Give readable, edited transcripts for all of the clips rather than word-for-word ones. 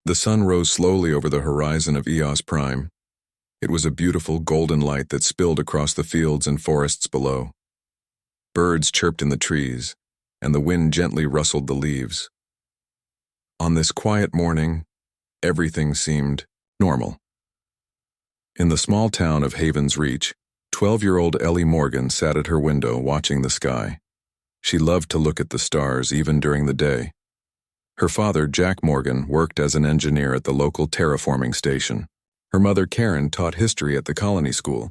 The sun rose slowly over the horizon of Eos Prime. It was a beautiful golden light that spilled across the fields and forests below. Birds chirped in the trees, and the wind gently rustled the leaves. On this quiet morning, everything seemed normal. In the small town of Haven's Reach, 12-year-old Ellie Morgan sat at her window watching the sky. She loved to look at the stars even during the day. Her father, Jack Morgan, worked as an engineer at the local terraforming station. Her mother, Karen, taught history at the colony school.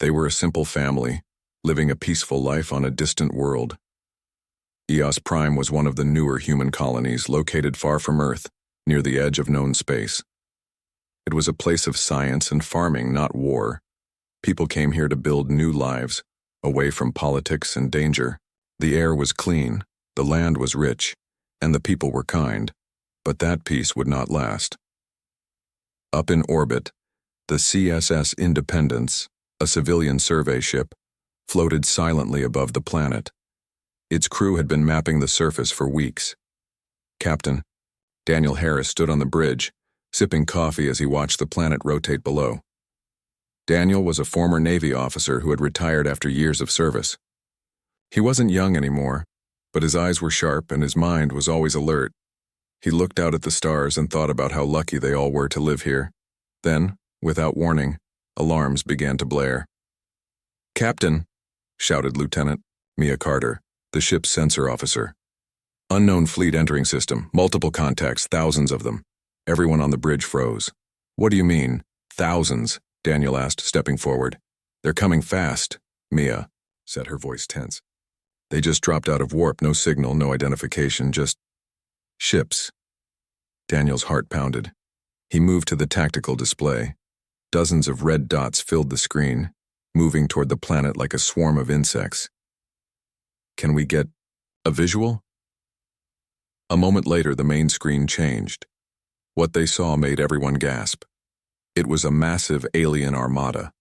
They were a simple family, living a peaceful life on a distant world. Eos Prime was one of the newer human colonies located far from Earth, near the edge of known space. It was a place of science and farming, not war. People came here to build new lives, away from politics and danger. The air was clean, the land was rich, and the people were kind, but that peace would not last. Up in orbit, the CSS Independence, a civilian survey ship, floated silently above the planet. Its crew had been mapping the surface for weeks. Captain Daniel Harris stood on the bridge, sipping coffee as he watched the planet rotate below. Daniel was a former Navy officer who had retired after years of service. He wasn't young anymore, but his eyes were sharp and his mind was always alert. He looked out at the stars and thought about how lucky they all were to live here. Then, without warning, alarms began to blare. "Captain," shouted Lieutenant Mia Carter, the ship's sensor officer. "Unknown fleet entering system, multiple contacts, thousands of them." Everyone on the bridge froze. "What do you mean, thousands?" Daniel asked, stepping forward. "They're coming fast," Mia said, her voice tense. "They just dropped out of warp, no signal, no identification, just ships." Daniel's heart pounded. He moved to the tactical display. Dozens of red dots filled the screen, moving toward the planet like a swarm of insects. "Can we get a visual?" A moment later, the main screen changed. What they saw made everyone gasp. It was a massive alien armada.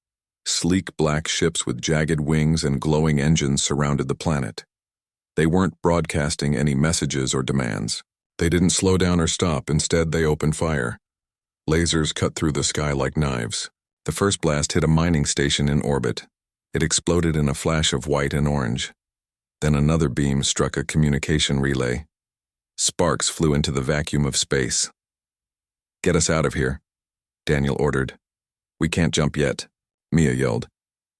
Sleek black ships with jagged wings and glowing engines surrounded the planet. They weren't broadcasting any messages or demands. They didn't slow down or stop. Instead, they opened fire. Lasers cut through the sky like knives. The first blast hit a mining station in orbit. It exploded in a flash of white and orange. Then another beam struck a communication relay. Sparks flew into the vacuum of space. "Get us out of here," Daniel ordered. "We can't jump yet," Mia yelled.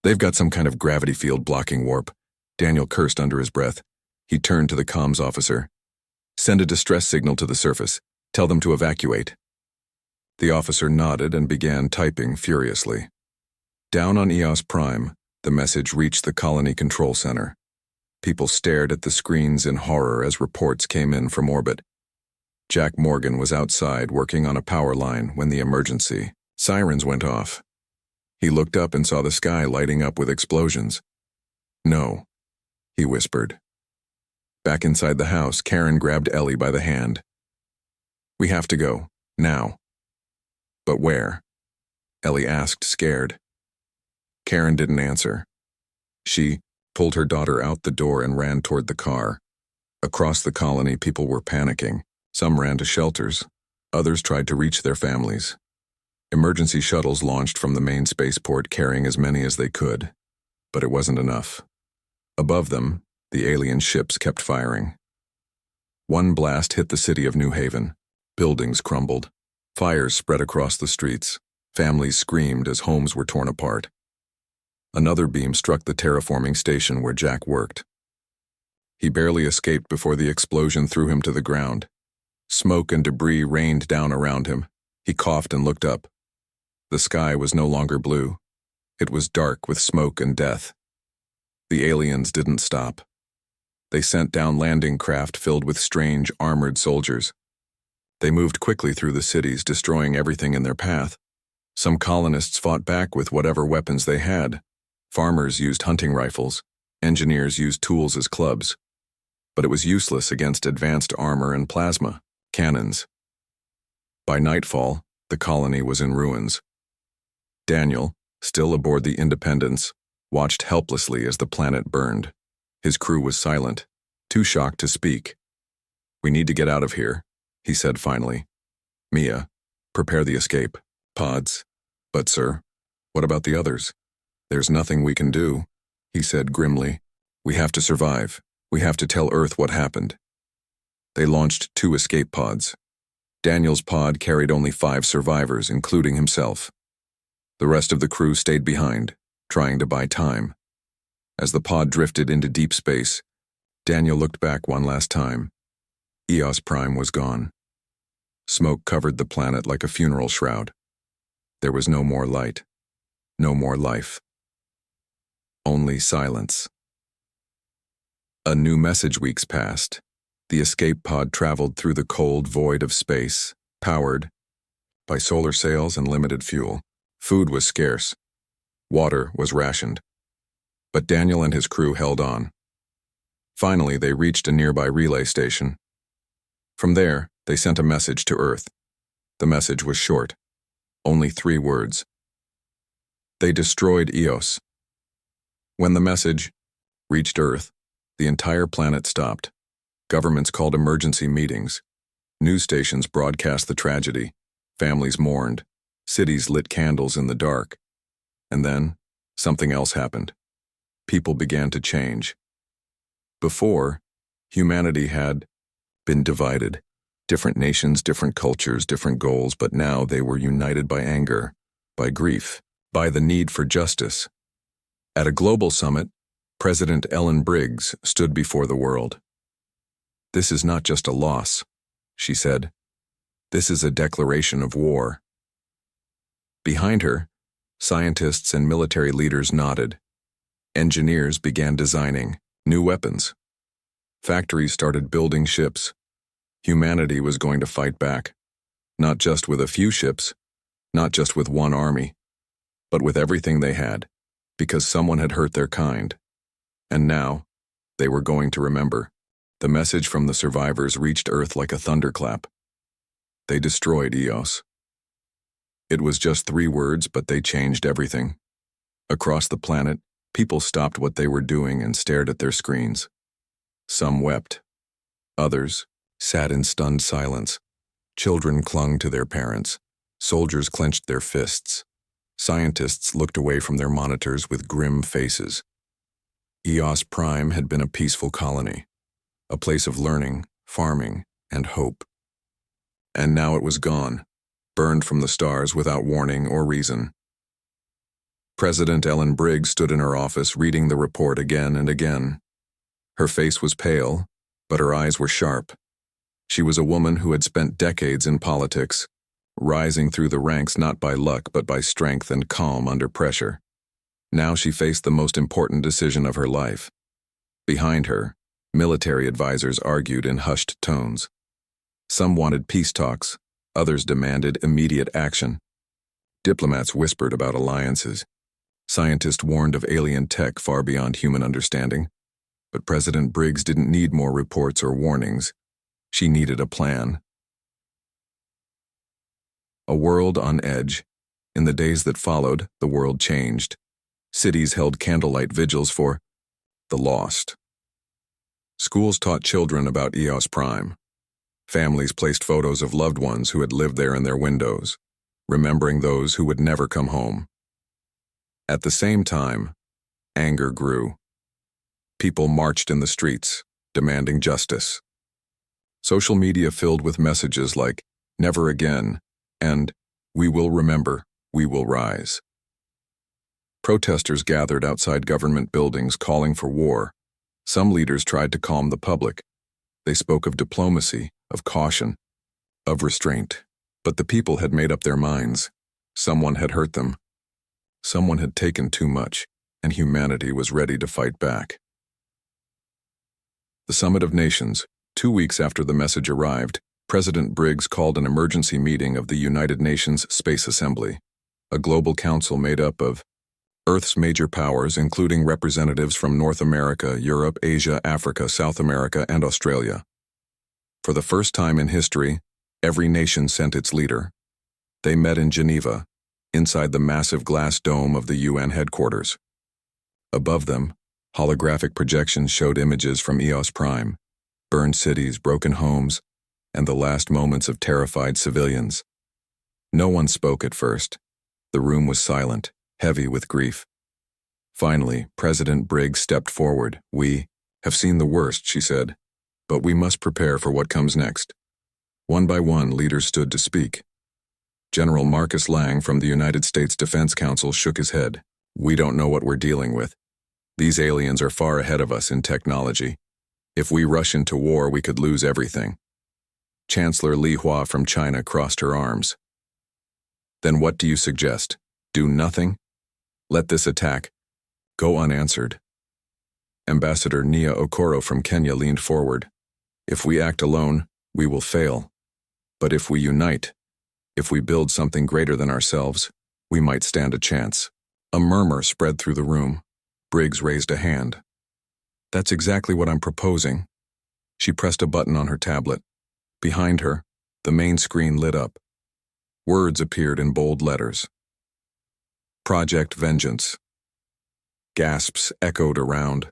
"They've got some kind of gravity field blocking warp." Daniel cursed under his breath. He turned to the comms officer. "Send a distress signal to the surface. Tell them to evacuate." The officer nodded and began typing furiously. Down on Eos Prime, the message reached the colony control center. People stared at the screens in horror as reports came in from orbit. Jack Morgan was outside working on a power line when the emergency sirens went off. He looked up and saw the sky lighting up with explosions. "No," he whispered. Back inside the house, Karen grabbed Ellie by the hand. "We have to go, now." "But where?" Ellie asked, scared. Karen didn't answer. She pulled her daughter out the door and ran toward the car. Across the colony, people were panicking. Some ran to shelters. Others tried to reach their families. Emergency shuttles launched from the main spaceport carrying as many as they could. But it wasn't enough. Above them, the alien ships kept firing. One blast hit the city of New Haven. Buildings crumbled. Fires spread across the streets. Families screamed as homes were torn apart. Another beam struck the terraforming station where Jack worked. He barely escaped before the explosion threw him to the ground. Smoke and debris rained down around him. He coughed and looked up. The sky was no longer blue. It was dark with smoke and death. The aliens didn't stop. They sent down landing craft filled with strange, armored soldiers. They moved quickly through the cities, destroying everything in their path. Some colonists fought back with whatever weapons they had. Farmers used hunting rifles. Engineers used tools as clubs. But it was useless against advanced armor and plasma cannons. By nightfall, the colony was in ruins. Daniel, still aboard the Independence, watched helplessly as the planet burned. His crew was silent, too shocked to speak. "We need to get out of here," he said finally. Mia, prepare the escape pods. But sir, what about the others? There's nothing we can do, he said grimly. We have to survive. We have to tell Earth what happened. They launched 2 escape pods. Daniel's pod carried only 5 survivors, including himself. The rest of the crew stayed behind, trying to buy time. As the pod drifted into deep space, Daniel looked back one last time. EOS Prime was gone. Smoke covered the planet like a funeral shroud. There was no more light, no more life. Only silence. A new message weeks passed. The escape pod traveled through the cold void of space, powered by solar sails and limited fuel. Food was scarce. Water was rationed. But Daniel and his crew held on. Finally, they reached a nearby relay station. From there, they sent a message to Earth. The message was short. Only 3 words. They destroyed EOS. When the message reached Earth, the entire planet stopped. Governments called emergency meetings. News stations broadcast the tragedy. Families mourned. Cities lit candles in the dark. And then, something else happened. People began to change. Before, humanity had been divided. Different nations, different cultures, different goals, but now they were united by anger, by grief, by the need for justice. At a global summit, President Ellen Briggs stood before the world. This is not just a loss, she said. This is a declaration of war. Behind her, scientists and military leaders nodded. Engineers began designing new weapons. Factories started building ships. Humanity was going to fight back, not just with a few ships, not just with one army, but with everything they had, because someone had hurt their kind. And now, they were going to remember. The message from the survivors reached Earth like a thunderclap. They destroyed EOS. It was just 3 words, but they changed everything. Across the planet, people stopped what they were doing and stared at their screens. Some wept. Others sat in stunned silence. Children clung to their parents. Soldiers clenched their fists. Scientists looked away from their monitors with grim faces. EOS Prime had been a peaceful colony, a place of learning, farming, and hope. And now it was gone, burned from the stars without warning or reason. President Ellen Briggs stood in her office reading the report again and again. Her face was pale, but her eyes were sharp. She was a woman who had spent decades in politics, rising through the ranks not by luck but by strength and calm under pressure. Now she faced the most important decision of her life. Behind her, military advisors argued in hushed tones. Some wanted peace talks, others demanded immediate action. Diplomats whispered about alliances. Scientists warned of alien tech far beyond human understanding. But President Briggs didn't need more reports or warnings. She needed a plan. A world on edge. In the days that followed, the world changed. Cities held candlelight vigils for the lost. Schools taught children about EOS Prime. Families placed photos of loved ones who had lived there in their windows, remembering those who would never come home. At the same time, anger grew. People marched in the streets, demanding justice. Social media filled with messages like, "Never again," and "We will remember, we will rise." Protesters gathered outside government buildings calling for war. Some leaders tried to calm the public. They spoke of diplomacy, of caution, of restraint. But the people had made up their minds. Someone had hurt them. Someone had taken too much, and humanity was ready to fight back. The Summit of Nations. 2 weeks after the message arrived, President Briggs called an emergency meeting of the United Nations Space Assembly, a global council made up of Earth's major powers, including representatives from North America, Europe, Asia, Africa, South America, and Australia. For the first time in history, every nation sent its leader. They met in Geneva, inside the massive glass dome of the UN headquarters. Above them, holographic projections showed images from EOS Prime, burned cities, broken homes, and the last moments of terrified civilians. No one spoke at first. The room was silent, heavy with grief. Finally, President Briggs stepped forward. "We have seen the worst," she said, "but we must prepare for what comes next." One by one, leaders stood to speak. General Marcus Lang from the United States Defense Council shook his head. "We don't know what we're dealing with. These aliens are far ahead of us in technology. If we rush into war, we could lose everything." Chancellor Li Hua from China crossed her arms. "Then what do you suggest? Do nothing? Let this attack go unanswered?" Ambassador Nia Okoro from Kenya leaned forward. "If we act alone, we will fail. But if we unite, if we build something greater than ourselves, we might stand a chance." A murmur spread through the room. Briggs raised a hand. "That's exactly what I'm proposing." She pressed a button on her tablet. Behind her, the main screen lit up. Words appeared in bold letters. "Project Vengeance." Gasps echoed around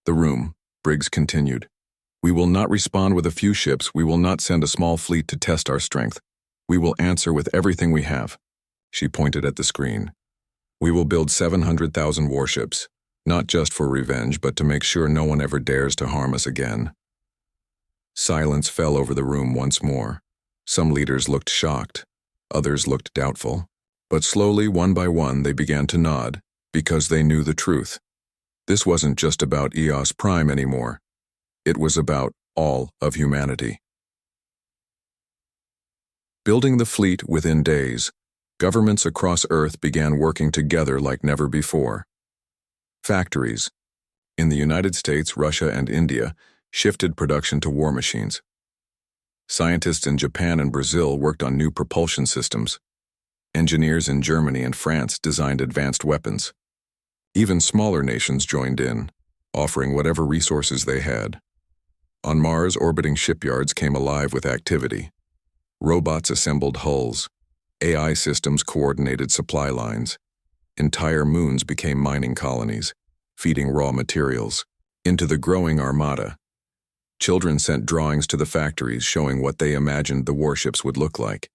the room. Briggs continued. "We will not respond with a few ships. We will not send a small fleet to test our strength. We will answer with everything we have." She pointed at the screen. "We will build 700,000 warships, not just for revenge, but to make sure no one ever dares to harm us again." Silence fell over the room once more. Some leaders looked shocked. Others looked doubtful. But slowly, one by one, they began to nod, because they knew the truth. This wasn't just about EOS Prime anymore. It was about all of humanity. Building the fleet within days, governments across Earth began working together like never before. Factories in the United States, Russia, and India shifted production to war machines. Scientists in Japan and Brazil worked on new propulsion systems. Engineers in Germany and France designed advanced weapons. Even smaller nations joined in, offering whatever resources they had. On Mars, orbiting shipyards came alive with activity. Robots assembled hulls. AI systems coordinated supply lines. Entire moons became mining colonies, feeding raw materials into the growing armada. Children sent drawings to the factories showing what they imagined the warships would look like.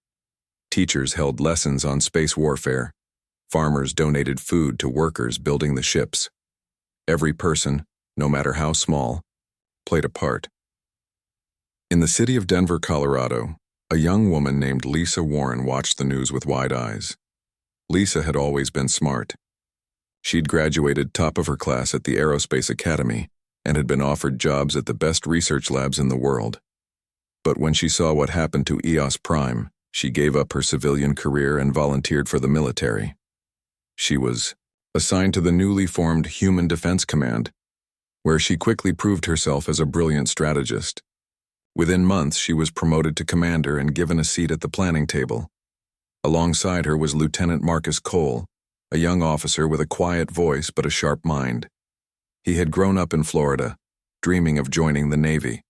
Teachers held lessons on space warfare. Farmers donated food to workers building the ships. Every person, no matter how small, played a part. In the city of Denver, Colorado, a young woman named Lisa Warren watched the news with wide eyes. Lisa had always been smart. She'd graduated top of her class at the Aerospace Academy and had been offered jobs at the best research labs in the world. But when she saw what happened to EOS Prime, she gave up her civilian career and volunteered for the military. She was assigned to the newly formed Human Defense Command, where she quickly proved herself as a brilliant strategist. Within months, she was promoted to commander and given a seat at the planning table. Alongside her was Lieutenant Marcus Cole, a young officer with a quiet voice but a sharp mind. He had grown up in Florida, dreaming of joining the Navy.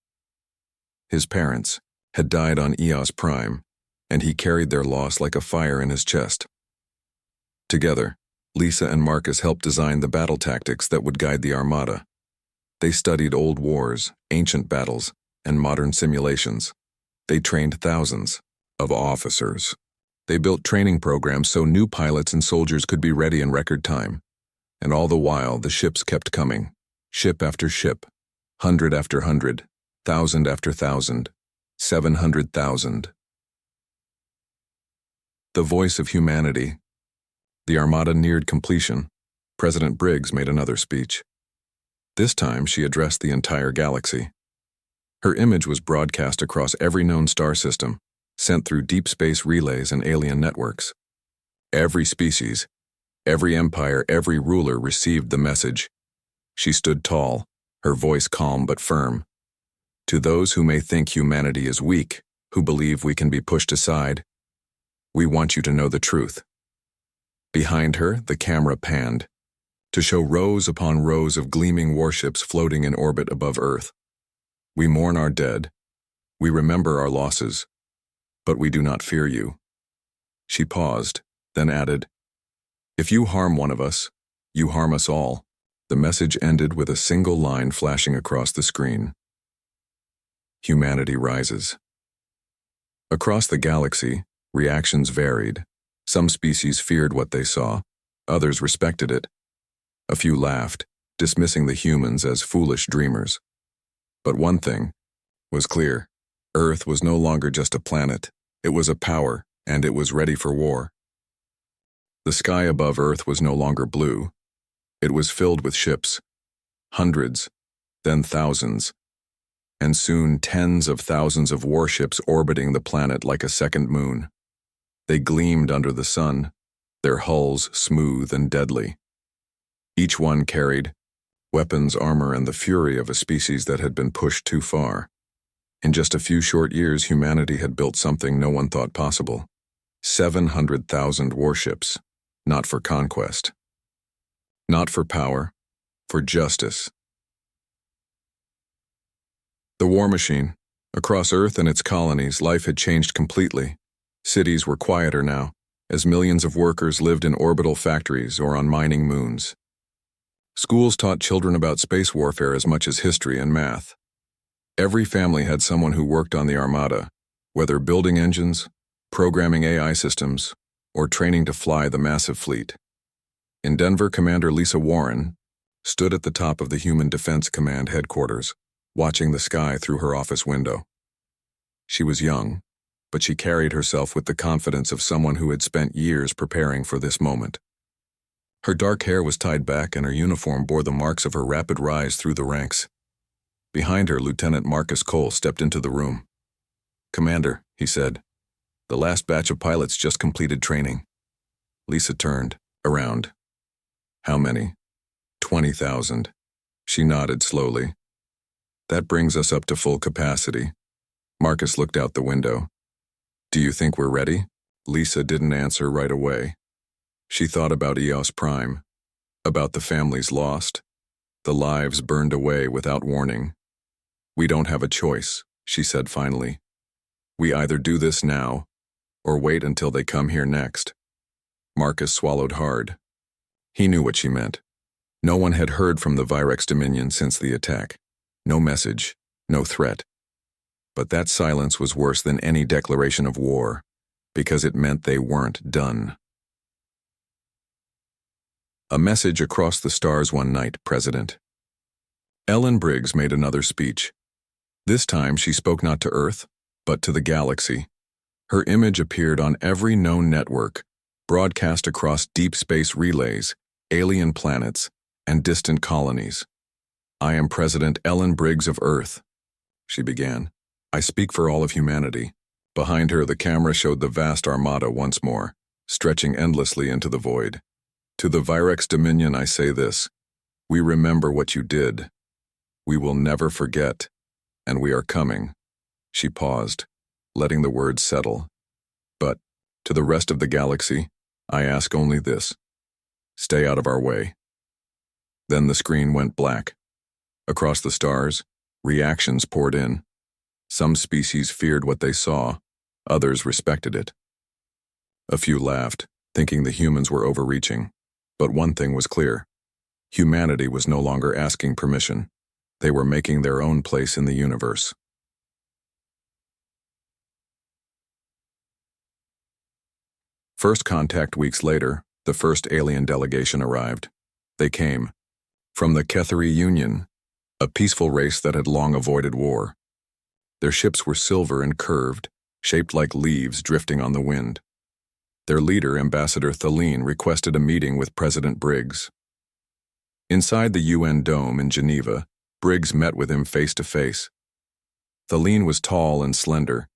His parents had died on EOS Prime, and he carried their loss like a fire in his chest. Together, Lisa and Marcus helped design the battle tactics that would guide the Armada. They studied old wars, ancient battles, and modern simulations. They trained thousands of officers. They built training programs so new pilots and soldiers could be ready in record time. And all the while, the ships kept coming, ship after ship, 100 after 100, 1,000 after 1,000, 700,000. The voice of humanity. The Armada neared completion. President Briggs made another speech. This time, she addressed the entire galaxy. Her image was broadcast across every known star system, sent through deep space relays and alien networks. Every species, every empire, every ruler received the message. She stood tall, her voice calm but firm. To those who may think humanity is weak, who believe we can be pushed aside, we want you to know the truth. Behind her, the camera panned, to show rows upon rows of gleaming warships floating in orbit above Earth. We mourn our dead. We remember our losses. But we do not fear you. She paused, then added, "If you harm one of us, you harm us all." The message ended with a single line flashing across the screen. Humanity rises. Across the galaxy, reactions varied. Some species feared what they saw, others respected it. A few laughed, dismissing the humans as foolish dreamers. But one thing was clear. Earth was no longer just a planet. It was a power, and it was ready for war. The sky above Earth was no longer blue. It was filled with ships. Hundreds, then thousands, and soon tens of thousands of warships orbiting the planet like a second moon. They gleamed under the sun, their hulls smooth and deadly. Each one carried weapons, armor, and the fury of a species that had been pushed too far. In just a few short years, humanity had built something no one thought possible. 700,000 warships, not for conquest, not for power, for justice. The war machine. Across Earth and its colonies, life had changed completely. Cities were quieter now, as millions of workers lived in orbital factories or on mining moons. Schools taught children about space warfare as much as history and math. Every family had someone who worked on the Armada, whether building engines, programming AI systems, or training to fly the massive fleet. In Denver, Commander Lisa Warren stood at the top of the Human Defense Command headquarters, watching the sky through her office window. She was young, but she carried herself with the confidence of someone who had spent years preparing for this moment. Her dark hair was tied back and her uniform bore the marks of her rapid rise through the ranks. Behind her, Lieutenant Marcus Cole stepped into the room. "Commander," he said, "the last batch of pilots just completed training." Lisa turned around. "How many?" 20,000. She nodded slowly. "That brings us up to full capacity." Marcus looked out the window. "Do you think we're ready?" Lisa didn't answer right away. She thought about EOS Prime, about the families lost, the lives burned away without warning. "We don't have a choice," she said finally. "We either do this now, or wait until they come here next." Marcus swallowed hard. He knew what she meant. No one had heard from the Virex Dominion since the attack. No message, no threat. But that silence was worse than any declaration of war, because it meant they weren't done. A message across the stars one night, President. Ellen Briggs made another speech. This time she spoke not to Earth, but to the galaxy. Her image appeared on every known network, broadcast across deep space relays, alien planets, and distant colonies. "I am President Ellen Briggs of Earth," she began. "I speak for all of humanity." Behind her, the camera showed the vast Armada once more, stretching endlessly into the void. "To the Virex Dominion I say this: we remember what you did. We will never forget, and we are coming." She paused, letting the words settle. "But, to the rest of the galaxy, I ask only this: stay out of our way." Then the screen went black. Across the stars, reactions poured in. Some species feared what they saw, others respected it. A few laughed, thinking the humans were overreaching. But one thing was clear: humanity was no longer asking permission. They were making their own place in the universe. First contact weeks later, the first alien delegation arrived. They came from the Ketheri Union, a peaceful race that had long avoided war. Their ships were silver and curved, shaped like leaves drifting on the wind. Their leader, Ambassador Thaleen, requested a meeting with President Briggs. Inside the UN dome in Geneva, Briggs met with him face to face. Thaleen was tall and slender,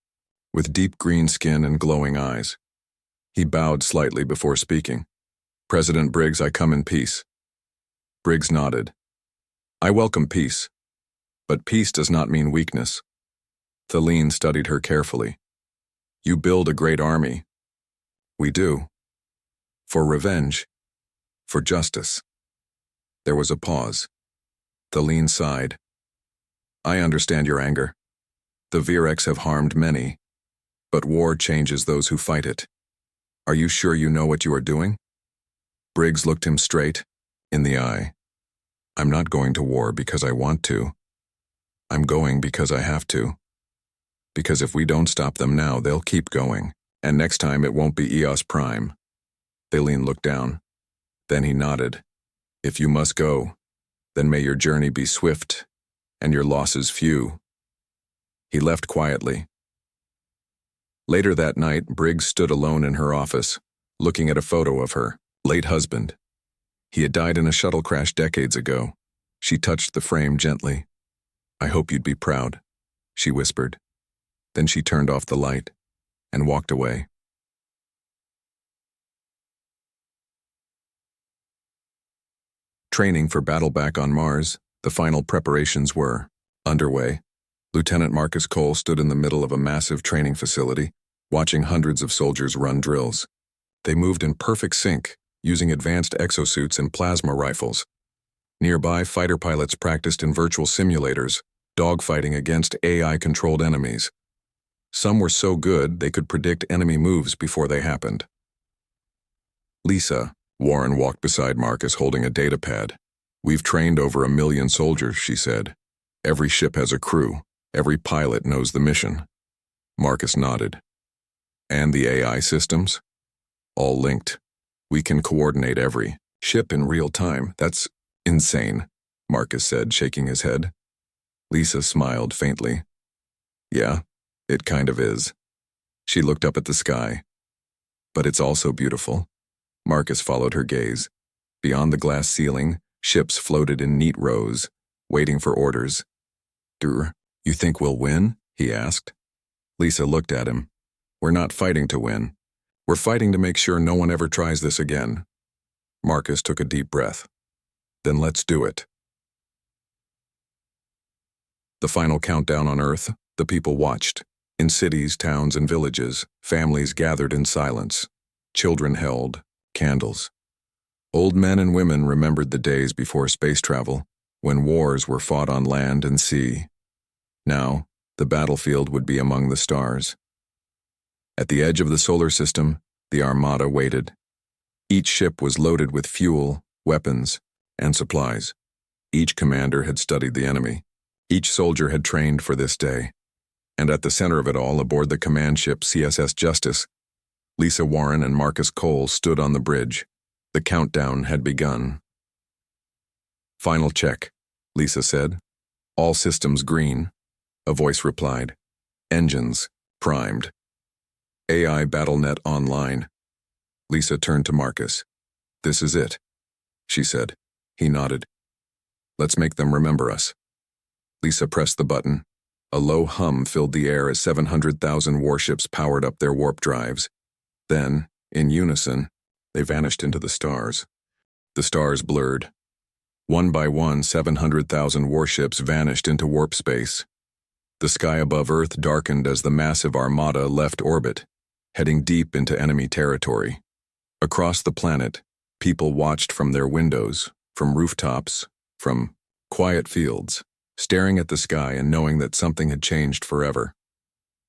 with deep green skin and glowing eyes. He bowed slightly before speaking. "President Briggs, I come in peace." Briggs nodded. "I welcome peace, but peace does not mean weakness." Thaleen studied her carefully. "You build a great army." "We do. For revenge. For justice." There was a pause. Thaleen sighed. "I understand your anger. The Virex have harmed many, but war changes those who fight it. Are you sure you know what you are doing?" Briggs looked him straight in the eye. "I'm not going to war because I want to. I'm going because I have to." Because if we don't stop them now, they'll keep going. And next time it won't be EOS Prime. Thalian looked down. Then he nodded. If you must go, then may your journey be swift and your losses few. He left quietly. Later that night, Briggs stood alone in her office, looking at a photo of her late husband. He had died in a shuttle crash decades ago. She touched the frame gently. I hope you'd be proud, she whispered. Then she turned off the light and walked away. Training for battle back on Mars, the final preparations were underway. Lieutenant Marcus Cole stood in the middle of a massive training facility, watching hundreds of soldiers run drills. They moved in perfect sync, using advanced exosuits and plasma rifles. Nearby, fighter pilots practiced in virtual simulators, dogfighting against AI-controlled enemies. Some were so good they could predict enemy moves before they happened. Lisa, Warren walked beside Marcus holding a data pad. We've trained over 1 million soldiers, she said. Every ship has a crew. Every pilot knows the mission. Marcus nodded. And the AI systems? All linked. We can coordinate every ship in real time. That's insane, Marcus said, shaking his head. Lisa smiled faintly. Yeah, it kind of is. She looked up at the sky. But it's also beautiful. Marcus followed her gaze. Beyond the glass ceiling, ships floated in neat rows, waiting for orders. You think we'll win? He asked. Lisa looked at him. We're not fighting to win. We're fighting to make sure no one ever tries this again. Marcus took a deep breath. Then let's do it. The final countdown on Earth, the people watched. In cities, towns, and villages, families gathered in silence. Children held candles. Old men and women remembered the days before space travel, when wars were fought on land and sea. Now, the battlefield would be among the stars. At the edge of the solar system, the Armada waited. Each ship was loaded with fuel, weapons, and supplies. Each commander had studied the enemy. Each soldier had trained for this day. And at the center of it all, aboard the command ship CSS Justice, Lisa Warren and Marcus Cole stood on the bridge. The countdown had begun. Final check, Lisa said. All systems green. A voice replied. Engines primed. AI BattleNet online. Lisa turned to Marcus. This is it, she said. He nodded. Let's make them remember us. Lisa pressed the button. A low hum filled the air as 700,000 warships powered up their warp drives. Then, in unison, they vanished into the stars. The stars blurred. One by one, 700,000 warships vanished into warp space. The sky above Earth darkened as the massive armada left orbit, heading deep into enemy territory. Across the planet, people watched from their windows, from rooftops, from quiet fields, staring at the sky and knowing that something had changed forever.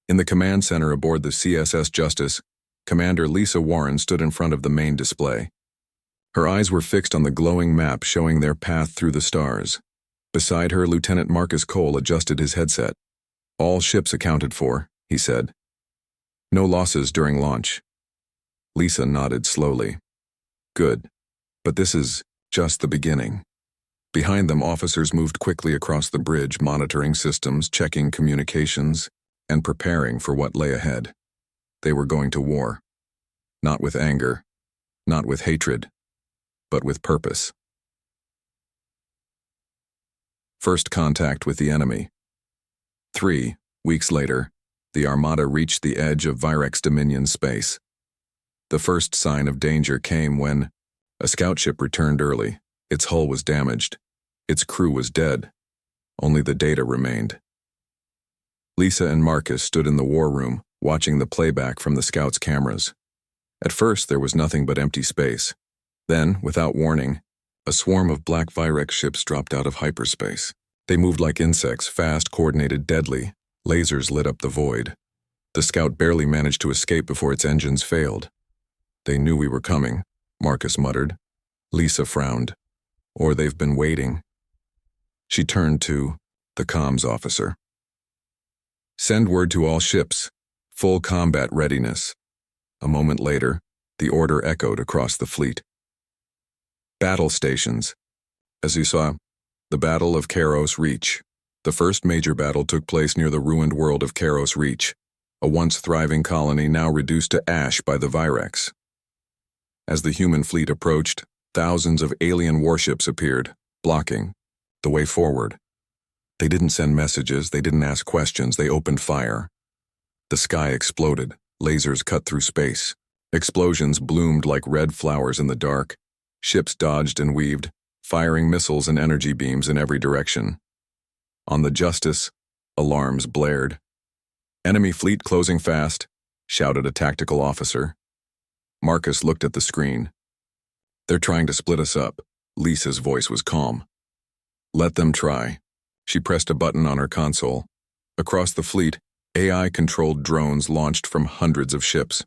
In the command center aboard the CSS Justice, Commander Lisa Warren stood in front of the main display. Her eyes were fixed on the glowing map showing their path through the stars. Beside her, Lieutenant Marcus Cole adjusted his headset. All ships accounted for, he said. No losses during launch. Lisa nodded slowly. Good. But this is just the beginning. Behind them, officers moved quickly across the bridge, monitoring systems, checking communications, and preparing for what lay ahead. They were going to war. Not with anger, not with hatred, but with purpose. First contact with the enemy. 3 weeks later, the Armada reached the edge of Virex Dominion space. The first sign of danger came when a scout ship returned early. Its hull was damaged. Its crew was dead. Only the data remained. Lisa and Marcus stood in the war room, watching the playback from the scouts' cameras. At first, there was nothing but empty space. Then, without warning, a swarm of black Virex ships dropped out of hyperspace. They moved like insects, fast, coordinated, deadly. Lasers lit up the void. The scout barely managed to escape before its engines failed. They knew we were coming, Marcus muttered. Lisa frowned. Or they've been waiting. She turned to the comms officer. Send word to all ships. Full combat readiness. A moment later, the order echoed across the fleet. Battle stations. As you saw, the Battle of Karos Reach. The first major battle took place near the ruined world of Karos Reach, a once thriving colony now reduced to ash by the Virex. As the human fleet approached, thousands of alien warships appeared, blocking the way forward. They didn't send messages, they didn't ask questions, they opened fire. The sky exploded, lasers cut through space. Explosions bloomed like red flowers in the dark. Ships dodged and weaved, firing missiles and energy beams in every direction. On the Justice, alarms blared. "Enemy fleet closing fast," shouted a tactical officer. Marcus looked at the screen. "They're trying to split us up." Lisa's voice was calm. "Let them try." She pressed a button on her console. Across the fleet, AI-controlled drones launched from hundreds of ships.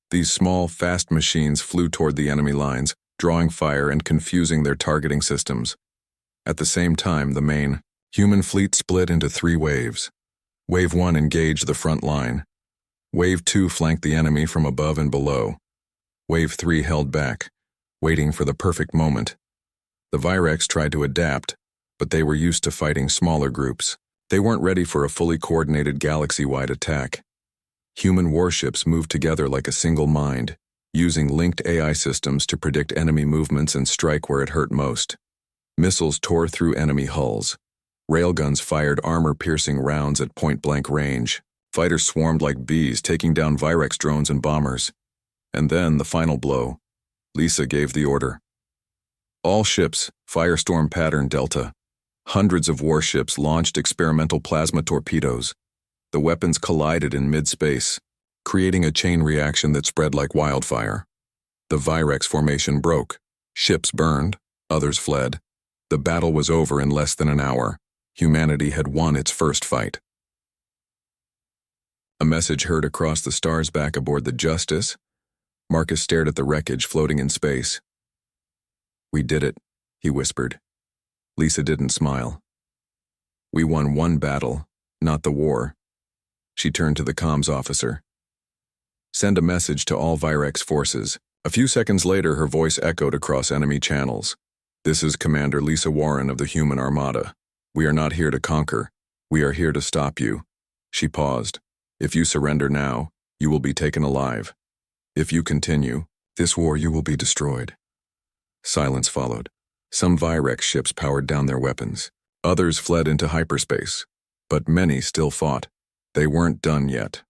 These small, fast machines flew toward the enemy lines, drawing fire and confusing their targeting systems. At the same time, the main human fleet split into 3 waves. Wave 1 engaged the front line. Wave 2 flanked the enemy from above and below. Wave 3 held back, waiting for the perfect moment. The Virex tried to adapt, but they were used to fighting smaller groups. They weren't ready for a fully coordinated galaxy-wide attack. Human warships moved together like a single mind, using linked AI systems to predict enemy movements and strike where it hurt most. Missiles tore through enemy hulls. Railguns fired armor-piercing rounds at point-blank range. Fighters swarmed like bees, taking down Virex drones and bombers. And then, the final blow. Lisa gave the order. "All ships, Firestorm Pattern Delta." Hundreds of warships launched experimental plasma torpedoes. The weapons collided in mid-space, creating a chain reaction that spread like wildfire. The Virex formation broke. Ships burned, others fled. The battle was over in less than an hour. Humanity had won its first fight. A message heard across the stars back aboard the Justice. Marcus stared at the wreckage floating in space. "We did it," he whispered. Lisa didn't smile. "We won one battle, not the war." She turned to the comms officer. "Send a message to all Virex forces." A few seconds later, her voice echoed across enemy channels. "This is Commander Lisa Warren of the Human Armada. We are not here to conquer. We are here to stop you." She paused. "If you surrender now, you will be taken alive. If you continue this war, you will be destroyed." Silence followed. Some Virex ships powered down their weapons. Others fled into hyperspace. But many still fought. They weren't done yet.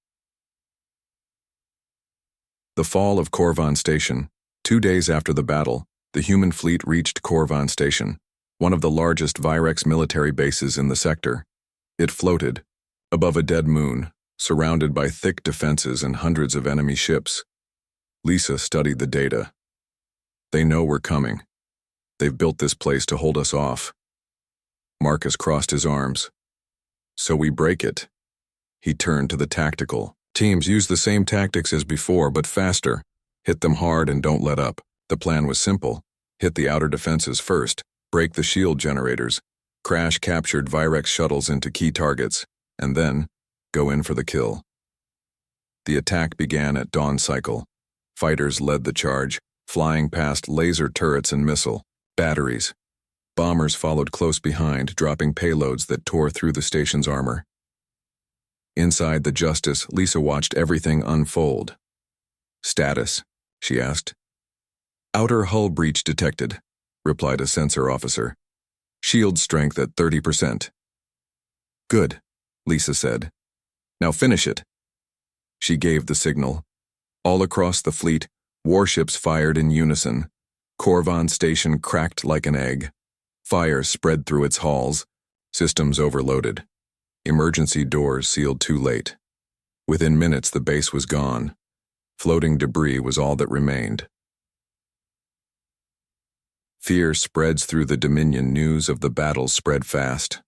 The fall of Korvan Station. 2 days after the battle, the human fleet reached Korvan Station, one of the largest Virex military bases in the sector. It floated above a dead moon, surrounded by thick defenses and hundreds of enemy ships. Lisa studied the data. "They know we're coming. They've built this place to hold us off." Marcus crossed his arms. "So we break it." He turned to the tactical. "Teams use the same tactics as before, but faster. Hit them hard and don't let up." The plan was simple. Hit the outer defenses first, break the shield generators, crash captured Virex shuttles into key targets, and then go in for the kill. The attack began at dawn cycle. Fighters led the charge, flying past laser turrets and missile batteries. Bombers followed close behind, dropping payloads that tore through the station's armor. Inside the Justice, Lisa watched everything unfold. "Status?" she asked. "Outer hull breach detected," replied a sensor officer. "Shield strength at 30%. "Good," Lisa said. "Now finish it." She gave the signal. All across the fleet, warships fired in unison. Korvan Station cracked like an egg. Fire spread through its halls. Systems overloaded. Emergency doors sealed too late. Within minutes, the base was gone. Floating debris was all that remained. Fear spreads through the Dominion. News of the battle spread fast.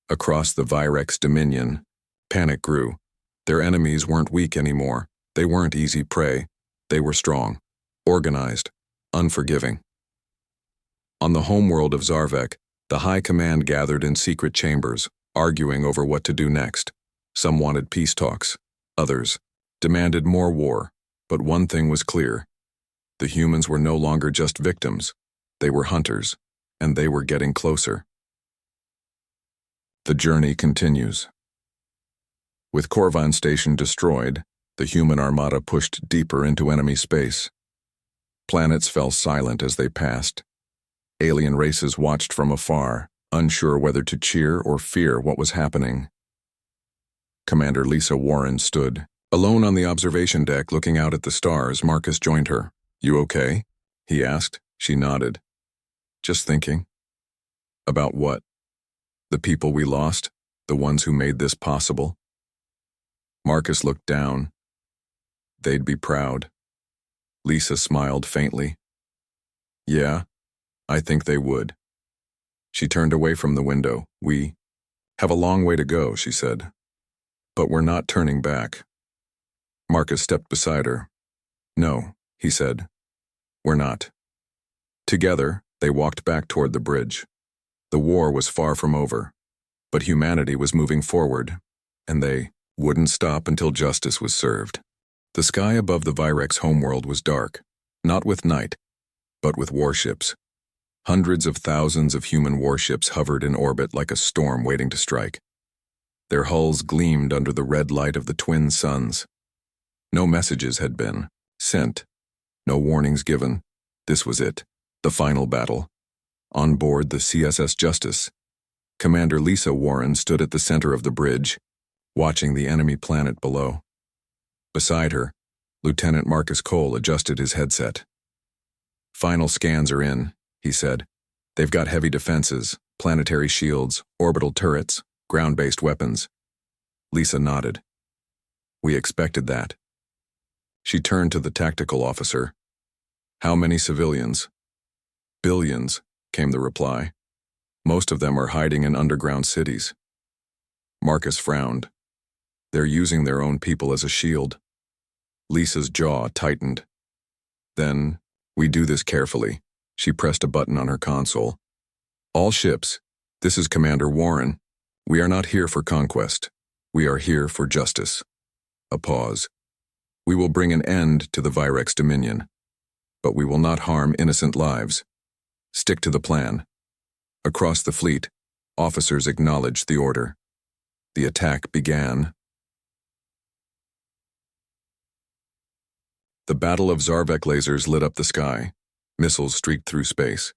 Across the Virex Dominion, panic grew. Their enemies weren't weak anymore. They weren't easy prey. They were strong, organized, unforgiving. On the homeworld of Zarvek, the High Command gathered in secret chambers, arguing over what to do next. Some wanted peace talks. Others demanded more war. But one thing was clear. The humans were no longer just victims. They were hunters, and they were getting closer. The journey continues. With Corvan Station destroyed, the human armada pushed deeper into enemy space. Planets fell silent as they passed. Alien races watched from afar, unsure whether to cheer or fear what was happening. Commander Lisa Warren stood. Alone on the observation deck looking out at the stars, Marcus joined her. "You okay?" he asked. She nodded. "Just thinking." "About what?" "The people we lost, the ones who made this possible." Marcus looked down. "They'd be proud." Lisa smiled faintly. "Yeah, I think they would." She turned away from the window. "We have a long way to go," she said. "But we're not turning back." Marcus stepped beside her. "No," he said. "We're not." Together, they walked back toward the bridge. The war was far from over, but humanity was moving forward, and they wouldn't stop until justice was served. The sky above the Virex homeworld was dark, not with night, but with warships. Hundreds of thousands of human warships hovered in orbit like a storm waiting to strike. Their hulls gleamed under the red light of the twin suns. No messages had been sent, no warnings given. This was it, the final battle. On board the CSS Justice, Commander Lisa Warren stood at the center of the bridge, watching the enemy planet below. Beside her, Lieutenant Marcus Cole adjusted his headset. "Final scans are in," he said. "They've got heavy defenses, planetary shields, orbital turrets, ground-based weapons." Lisa nodded. "We expected that." She turned to the tactical officer. "How many civilians?" "Billions," came the reply. "Most of them are hiding in underground cities." Marcus frowned. "They're using their own people as a shield." Lisa's jaw tightened. "Then, we do this carefully." She pressed a button on her console. "All ships, this is Commander Warren. We are not here for conquest. We are here for justice." A pause. "We will bring an end to the Virex dominion, but we will not harm innocent lives. Stick to the plan." Across the fleet, officers acknowledged the order. The attack began. The Battle of Zarvek lasers lit up the sky. Missiles streaked through space.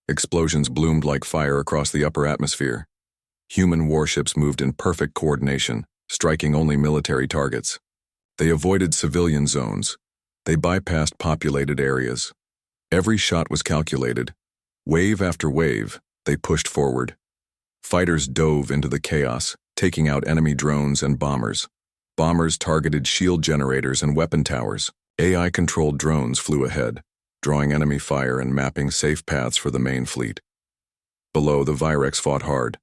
Explosions bloomed like fire across the upper atmosphere. Human warships moved in perfect coordination, striking only military targets. They avoided civilian zones. They bypassed populated areas. Every shot was calculated. Wave after wave, they pushed forward. Fighters dove into the chaos, taking out enemy drones and bombers. Bombers targeted shield generators and weapon towers. AI-controlled drones flew ahead, drawing enemy fire and mapping safe paths for the main fleet. Below, the Virex fought hard.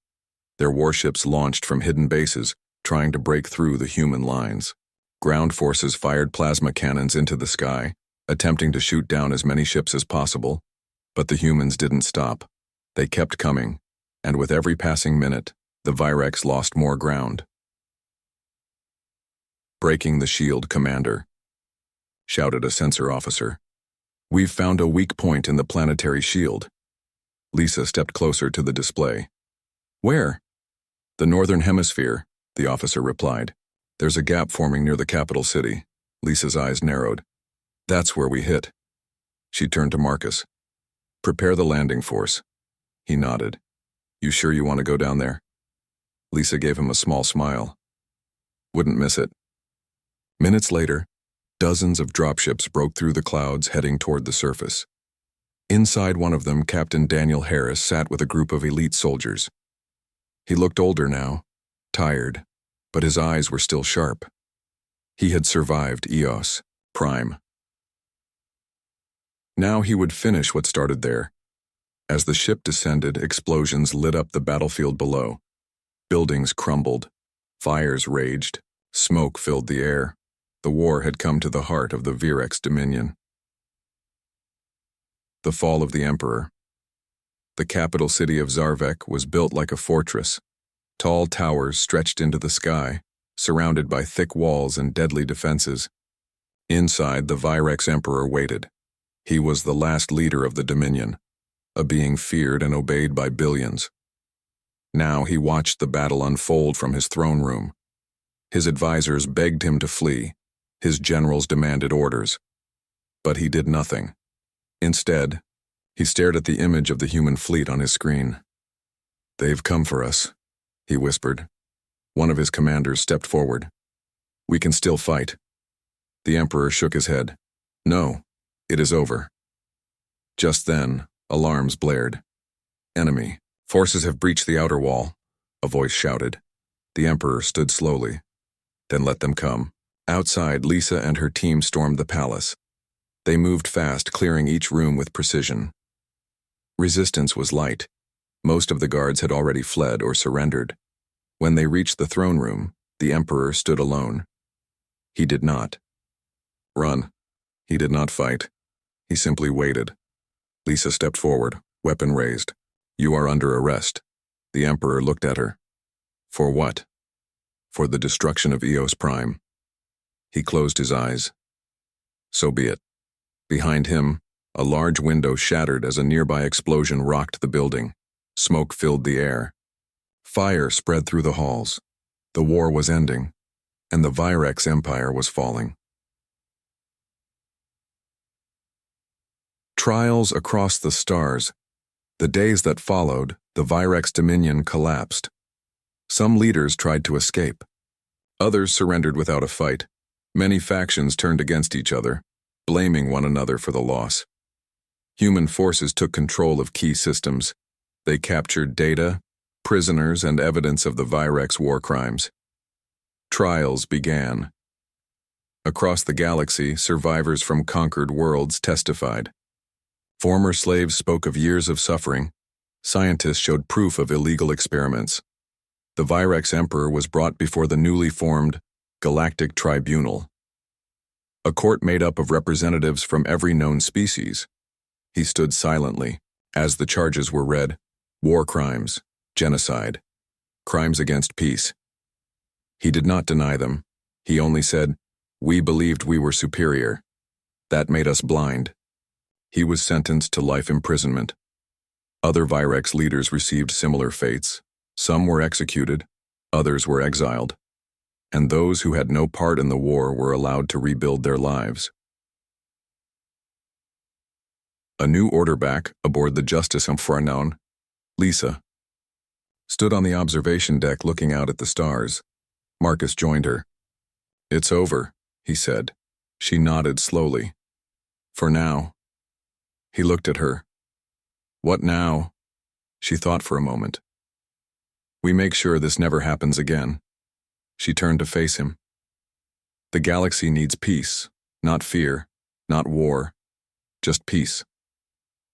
Their warships launched from hidden bases, trying to break through the human lines. Ground forces fired plasma cannons into the sky, attempting to shoot down as many ships as possible. But the humans didn't stop. They kept coming, and with every passing minute, the Virex lost more ground. "Breaking the shield, Commander," shouted a sensor officer. "We've found a weak point in the planetary shield." Lisa stepped closer to the display. "Where?" "The northern hemisphere," the officer replied. "There's a gap forming near the capital city." Lisa's eyes narrowed. "That's where we hit." She turned to Marcus. "Prepare the landing force." He nodded. "You sure you want to go down there?" Lisa gave him a small smile. "Wouldn't miss it." Minutes later, dozens of dropships broke through the clouds heading toward the surface. Inside one of them, Captain Daniel Harris sat with a group of elite soldiers. He looked older now, tired, but his eyes were still sharp. He had survived EOS Prime. Now he would finish what started there. As the ship descended, explosions lit up the battlefield below. Buildings crumbled. Fires raged. Smoke filled the air. The war had come to the heart of the Virex dominion. The fall of the Emperor. The capital city of Zarvek was built like a fortress. Tall towers stretched into the sky, surrounded by thick walls and deadly defenses. Inside, the Virex Emperor waited. He was the last leader of the Dominion, a being feared and obeyed by billions. Now he watched the battle unfold from his throne room. His advisors begged him to flee. His generals demanded orders. But he did nothing. Instead, he stared at the image of the human fleet on his screen. "They've come for us," he whispered. One of his commanders stepped forward. "We can still fight." The Emperor shook his head. "No, it is over." Just then, alarms blared. "Enemy forces have breached the outer wall," a voice shouted. The Emperor stood slowly. "Then let them come." Outside, Lisa and her team stormed the palace. They moved fast, clearing each room with precision. Resistance was light. Most of the guards had already fled or surrendered. When they reached the throne room, the Emperor stood alone. He did not run. He did not fight. He simply waited. Lisa stepped forward, weapon raised. "You are under arrest." The Emperor looked at her. "For what?" "For the destruction of Eos Prime." He closed his eyes. "So be it." Behind him, a large window shattered as a nearby explosion rocked the building. Smoke filled the air. Fire spread through the halls. The war was ending, and the Virex Empire was falling. Trials across the stars. The days that followed, the Virex Dominion collapsed. Some leaders tried to escape. Others surrendered without a fight. Many factions turned against each other, blaming one another for the loss. Human forces took control of key systems. They captured data, prisoners, and evidence of the Virex war crimes. Trials began. Across the galaxy, survivors from conquered worlds testified. Former slaves spoke of years of suffering. Scientists showed proof of illegal experiments. The Virex Emperor was brought before the newly formed Galactic Tribunal, a court made up of representatives from every known species. He stood silently as the charges were read: war crimes, genocide, crimes against peace. He did not deny them. He only said, "We believed we were superior. That made us blind." He was sentenced to life imprisonment. Other Virex leaders received similar fates. Some were executed, others were exiled. And those who had no part in the war were allowed to rebuild their lives. A new order back aboard the Justice HFY, Lisa, stood on the observation deck looking out at the stars. Marcus joined her. "It's over," he said. She nodded slowly. "For now." He looked at her. "What now?" She thought for a moment. "We make sure this never happens again." She turned to face him. "The galaxy needs peace, not fear, not war, just peace."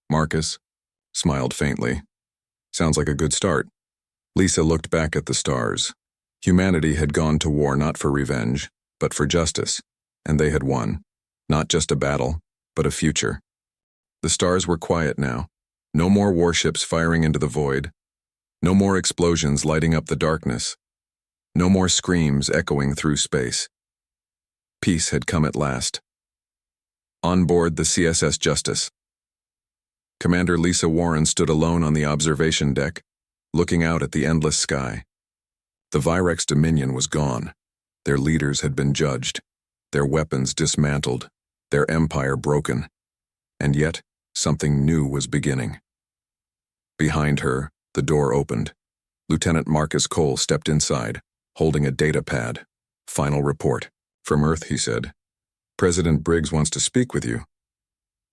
Marcus smiled faintly. "Sounds like a good start." Lisa looked back at the stars. Humanity had gone to war not for revenge, but for justice, and they had won. Not just a battle, but a future. The stars were quiet now. No more warships firing into the void. No more explosions lighting up the darkness. No more screams echoing through space. Peace had come at last. On board the CSS Justice, Commander Lisa Warren stood alone on the observation deck, looking out at the endless sky. The Virex Dominion was gone. Their leaders had been judged, their weapons dismantled, their empire broken. And yet, something new was beginning. Behind her, the door opened. Lieutenant Marcus Cole stepped inside, holding a data pad. "Final report." "From Earth," he said. "President Briggs wants to speak with you."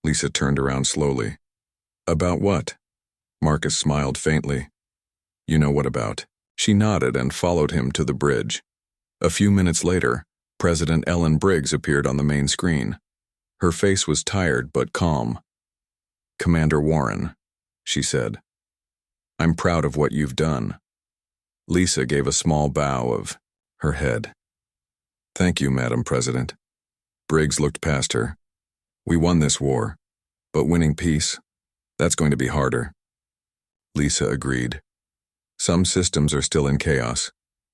Lisa turned around slowly. "About what?" Marcus smiled faintly. "You know what about." She nodded and followed him to the bridge. A few minutes later, President Ellen Briggs appeared on the main screen. Her face was tired but calm. "Commander Warren," she said, "I'm proud of what you've done." Lisa gave a small bow of her head. "Thank you, Madam President." Briggs looked past her. "We won this war, but winning peace, that's going to be harder." Lisa agreed. "Some systems are still in chaos.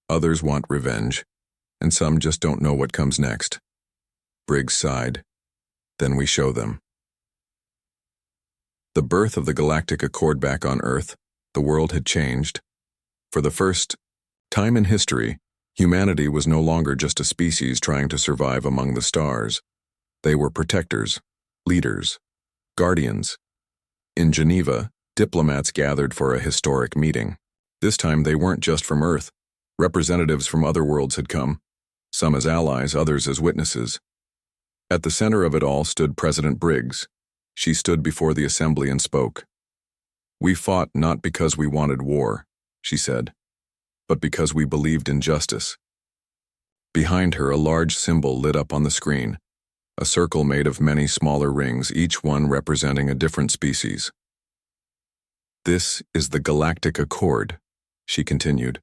Others want revenge. and some just don't know what comes next. Briggs sighed. Then we show them. The birth of the Galactic Accord back on Earth, the world had changed. For the first time in history, humanity was no longer just a species trying to survive among the stars. They were protectors, leaders, guardians. In Geneva, diplomats gathered for a historic meeting. This time they weren't just from Earth. Representatives from other worlds had come, some as allies, others as witnesses. At the center of it all stood President Briggs. She stood before the assembly and spoke. "We fought not because we wanted war," she said, "but because we believed in justice." Behind her, a large symbol lit up on the screen, a circle made of many smaller rings, each one representing a different species. "This is the Galactic Accord," she continued.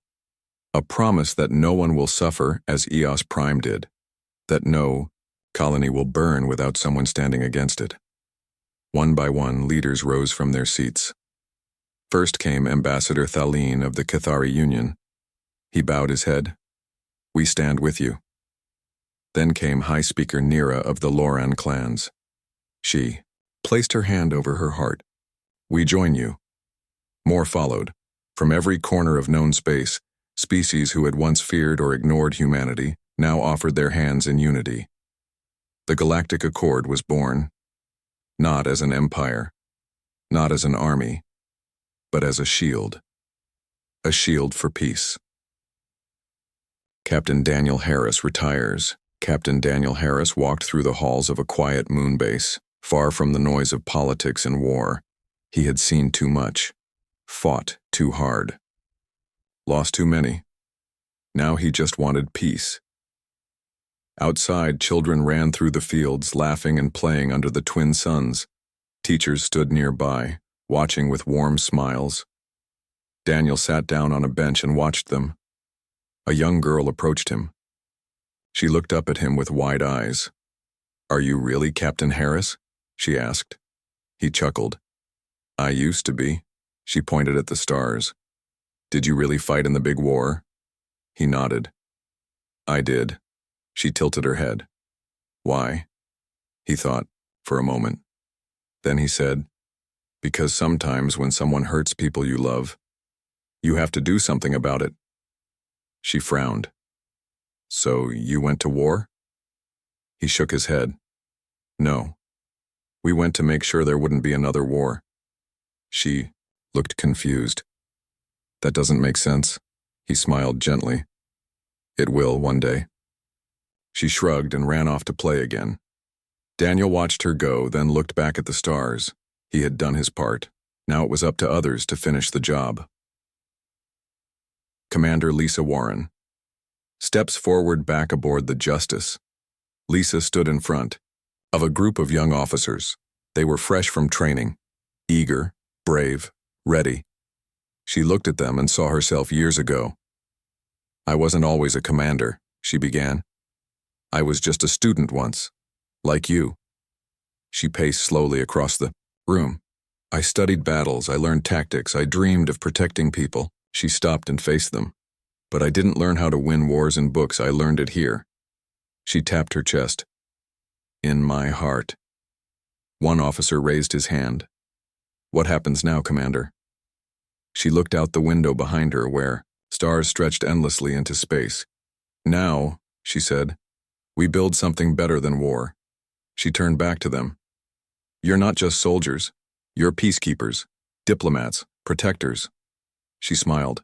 "A promise that no one will suffer as Eos Prime did, that no colony will burn without someone standing against it." One by one, leaders rose from their seats. First came Ambassador Thaleen of the Cathari Union. He bowed his head. "We stand with you." Then came High Speaker Nira of the Loran clans. She placed her hand over her heart. "We join you." More followed. From every corner of known space, species who had once feared or ignored humanity now offered their hands in unity. The Galactic Accord was born, not as an empire, not as an army, but as a shield for peace. Captain Daniel Harris retires. Captain Daniel Harris walked through the halls of a quiet moon base, far from the noise of politics and war. He had seen too much, fought too hard, lost too many. Now he just wanted peace. Outside, children ran through the fields, laughing and playing under the twin suns. Teachers stood nearby, watching with warm smiles. Daniel sat down on a bench and watched them. A young girl approached him. She looked up at him with wide eyes. "Are you really Captain Harris?" she asked. He chuckled. "I used to be." She pointed at the stars. "Did you really fight in the big war?" He nodded. "I did." She tilted her head. "Why?" He thought for a moment. Then he said, "Because sometimes when someone hurts people you love, you have to do something about it." She frowned. "So you went to war?" He shook his head. "No. We went to make sure there wouldn't be another war." She looked confused. "That doesn't make sense." He smiled gently. "It will one day." She shrugged and ran off to play again. Daniel watched her go, then looked back at the stars. He had done his part. Now it was up to others to finish the job. Commander Lisa Warren steps forward back aboard the Justice. Lisa stood in front of a group of young officers. They were fresh from training, eager, brave, ready. She looked at them and saw herself years ago. "I wasn't always a commander," she began. "I was just a student once, like you." She paced slowly across the room. "I studied battles, I learned tactics, I dreamed of protecting people." She stopped and faced them. "But I didn't learn how to win wars in books, I learned it here." She tapped her chest. "In my heart." One officer raised his hand. "What happens now, Commander?" She looked out the window behind her where stars stretched endlessly into space. "Now," she said, "we build something better than war." She turned back to them. "You're not just soldiers. You're peacekeepers, diplomats, protectors." She smiled.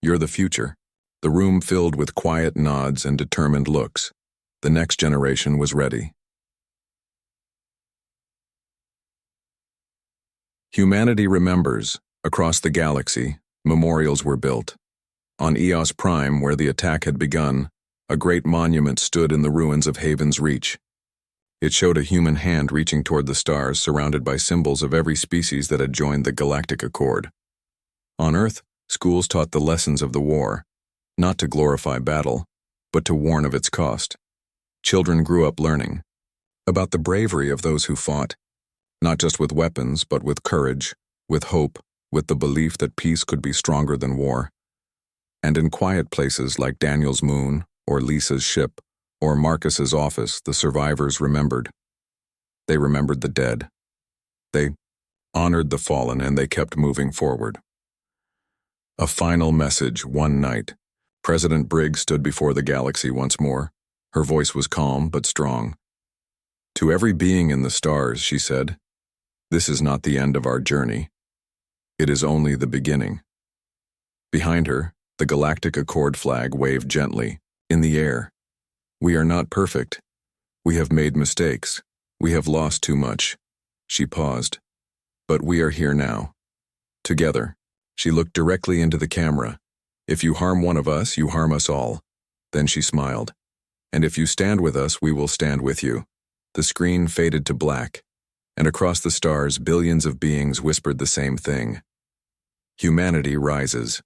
"You're the future." The room filled with quiet nods and determined looks. The next generation was ready. Humanity remembers. Across the galaxy, memorials were built. On Eos Prime, where the attack had begun, a great monument stood in the ruins of Haven's Reach. It showed a human hand reaching toward the stars, surrounded by symbols of every species that had joined the Galactic Accord. On Earth, schools taught the lessons of the war, not to glorify battle, but to warn of its cost. Children grew up learning about the bravery of those who fought, not just with weapons, but with courage, with hope, with the belief that peace could be stronger than war. And in quiet places like Daniel's moon or Lisa's ship, or Marcus's office, the survivors remembered. They remembered the dead. They honored the fallen, and they kept moving forward. A final message one night. President Briggs stood before the galaxy once more. Her voice was calm but strong. To every being in the stars, she said, this is not the end of our journey. It is only the beginning. Behind her, the Galactic Accord flag waved gently, in the air. We are not perfect. We have made mistakes. We have lost too much. She paused. But we are here now. Together. She looked directly into the camera. If you harm one of us, you harm us all. Then she smiled. And if you stand with us, we will stand with you. The screen faded to black, and across the stars, billions of beings whispered the same thing. Humanity rises.